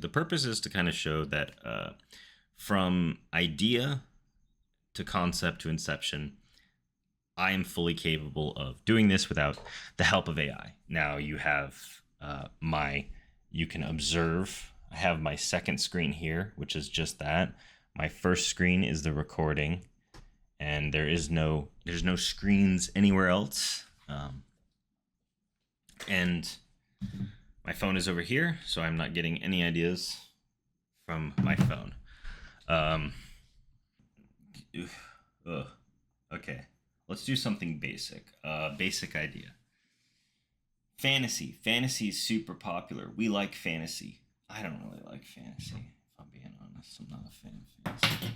The purpose is to kind of show that from idea to concept to inception, I am fully capable of doing this without the help of AI. Now you have you can observe. I have my second screen here, which is just that. My first screen is the recording, and there's no screens anywhere else. And my phone is over here, so I'm not getting any ideas from my phone. Okay, let's do something basic. Basic idea. Fantasy. Fantasy is super popular. We like fantasy. I don't really like fantasy, if I'm being honest. I'm not a fan of fantasy.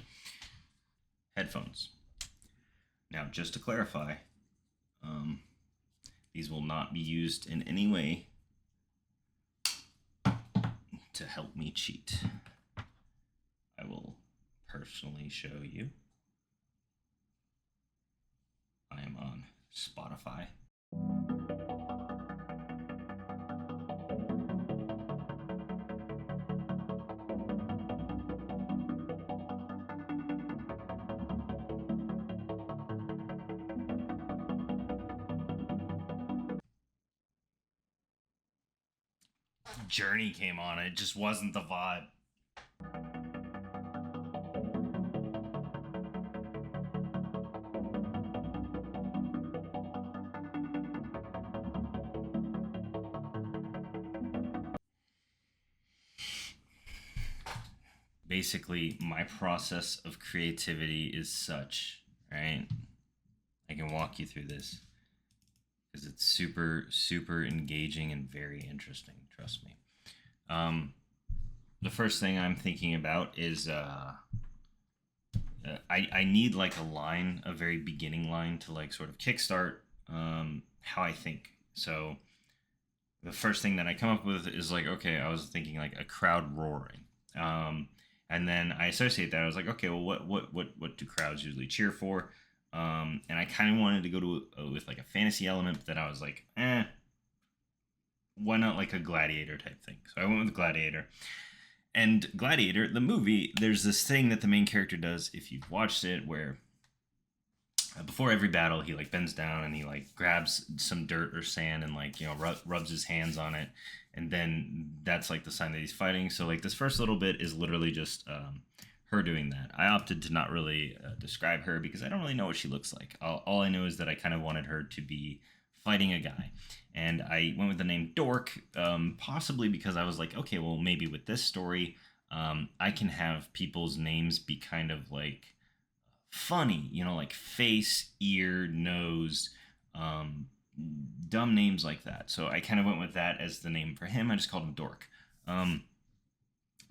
Headphones. Now, just to clarify, these will not be used in any way to help me cheat. I will personally show you. I am on Spotify. Journey came on. It just wasn't the vibe. Basically, my process of creativity is such, right? I can walk you through this because it's super, super engaging and very interesting. Trust me. The first thing I'm thinking about is I need like a line, a very beginning line to like sort of kickstart how I think. So the first thing that I come up with is like, okay, I was thinking like a crowd roaring. And then I associate that. I was like, okay, well, what do crowds usually cheer for? And I kind of wanted to go to with like a fantasy element, but then I was like, why not like a gladiator type thing? So I went with Gladiator. And Gladiator, the movie, there's this thing that the main character does, if you've watched it, where before every battle he like bends down and he like grabs some dirt or sand and like, you know, rubs his hands on it, and then that's like the sign that he's fighting. So like this first little bit is literally just her doing that. I opted to not really describe her because I don't really know what she looks like. All I know is that I kind of wanted her to be fighting a guy, and I went with the name Dork, possibly because I was like, okay, well, maybe with this story, I can have people's names be kind of like funny, you know, like face, ear, nose, um, dumb names like that. So I kind of went with that as the name for him. I just called him Dork. Um,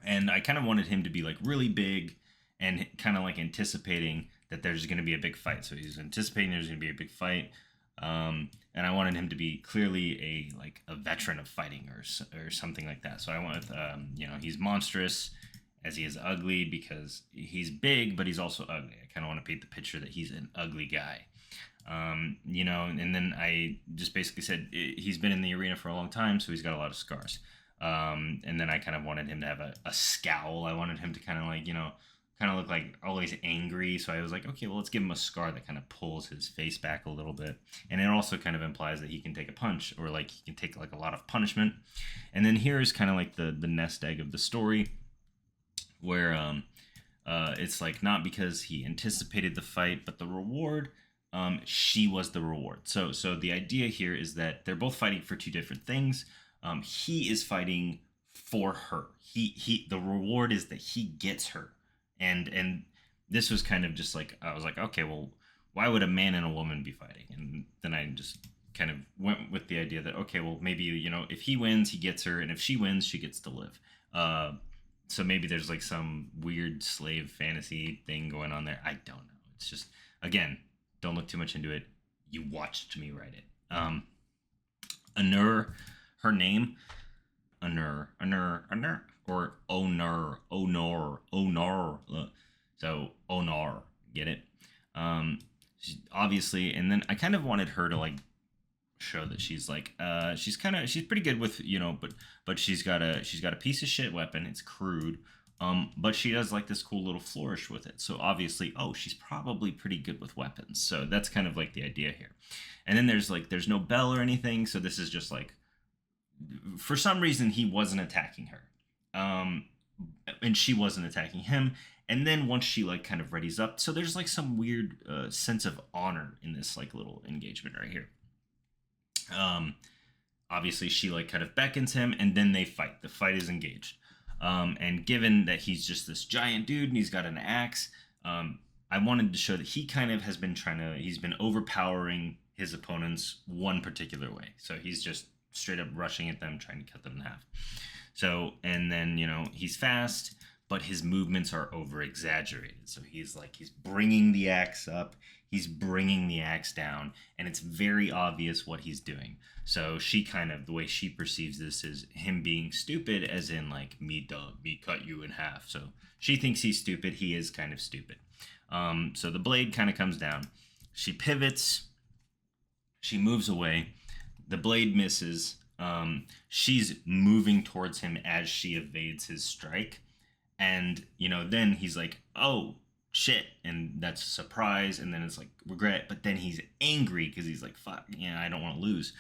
and I kind of wanted him to be like really big and kind of like anticipating that there's going to be a big fight. So he's anticipating there's going to be a big fight. And I wanted him to be clearly a veteran of fighting or something like that. So I went with you know, he's monstrous as he is ugly because he's big, but he's also ugly. I kind of want to paint the picture that he's an ugly guy. You know, and then I just basically said he's been in the arena for a long time, so he's got a lot of scars. And then I kind of wanted him to have a scowl. I wanted him to kind of like, you know, kind of look like always angry. So I was like, okay, well, let's give him a scar that kind of pulls his face back a little bit. And it also kind of implies that he can take a punch, or like he can take like a lot of punishment. And then here is kind of like the nest egg of the story, where it's like not because he anticipated the fight, but the reward. She was the reward. So the idea here is that they're both fighting for two different things. He is fighting for her. The reward is that he gets her. And this was kind of just like, I was like, okay, well, why would a man and a woman be fighting? And then I just kind of went with the idea that, okay, well, maybe, you know, if he wins, he gets her, and if she wins, she gets to live. So maybe there's like some weird slave fantasy thing going on there. I don't know. It's just, again, don't look too much into it. You watched me write it. Anur, her name, Anur, or Onur. So Onar, get it? She, obviously, and then I kind of wanted her to like show that she's like she's pretty good with, but she's got a piece of shit weapon. It's crude. But she does like this cool little flourish with it. So obviously, oh, she's probably pretty good with weapons. So that's kind of like the idea here. And then there's no bell or anything. So this is just like, for some reason he wasn't attacking her. And she wasn't attacking him. And then once she like kind of readies up, so there's like some weird sense of honor in this like little engagement right here. Um, Obviously she like kind of beckons him, and then they fight. The fight is engaged. And given that he's just this giant dude and he's got an axe, I wanted to show that he kind of has been he's been overpowering his opponents one particular way. So he's just straight up rushing at them, trying to cut them in half. So, and then, he's fast, but his movements are over exaggerated. So he's bringing the axe up, he's bringing the axe down, and it's very obvious what he's doing. So she kind of, the way she perceives this is him being stupid, as in like, me cut you in half. So she thinks he's stupid. He is kind of stupid. So the blade kind of comes down. She pivots. She moves away. The blade misses. She's moving towards him as she evades his strike. And, then he's like, oh, shit. And that's a surprise. And then it's like regret. But then he's angry because he's like, fuck, yeah, I don't want to lose.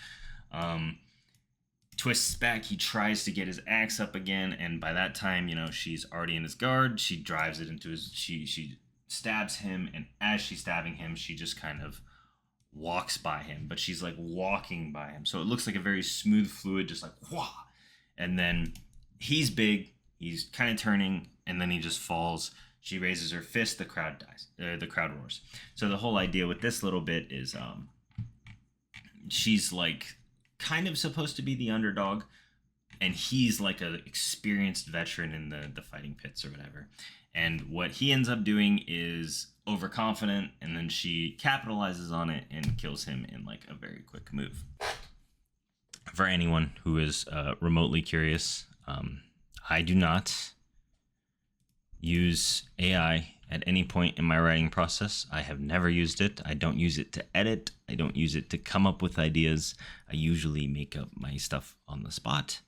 Twists back. He tries to get his axe up again. And by that time, she's already in his guard. She drives it into she stabs him. And as she's stabbing him, she just kind of walks by him, but she's like walking by him, so it looks like a very smooth fluid, just like wah. And then he's big, he's kind of turning, and then he just falls. She raises her fist, the crowd dies, the crowd roars. So the whole idea with this little bit is she's like kind of supposed to be the underdog, and he's like an experienced veteran in the fighting pits or whatever. And what he ends up doing is overconfident, and then she capitalizes on it and kills him in like a very quick move. For anyone who is remotely curious, I do not use AI at any point in my writing process. I have never used it. I don't use it to edit. I don't use it to come up with ideas. I usually make up my stuff on the spot.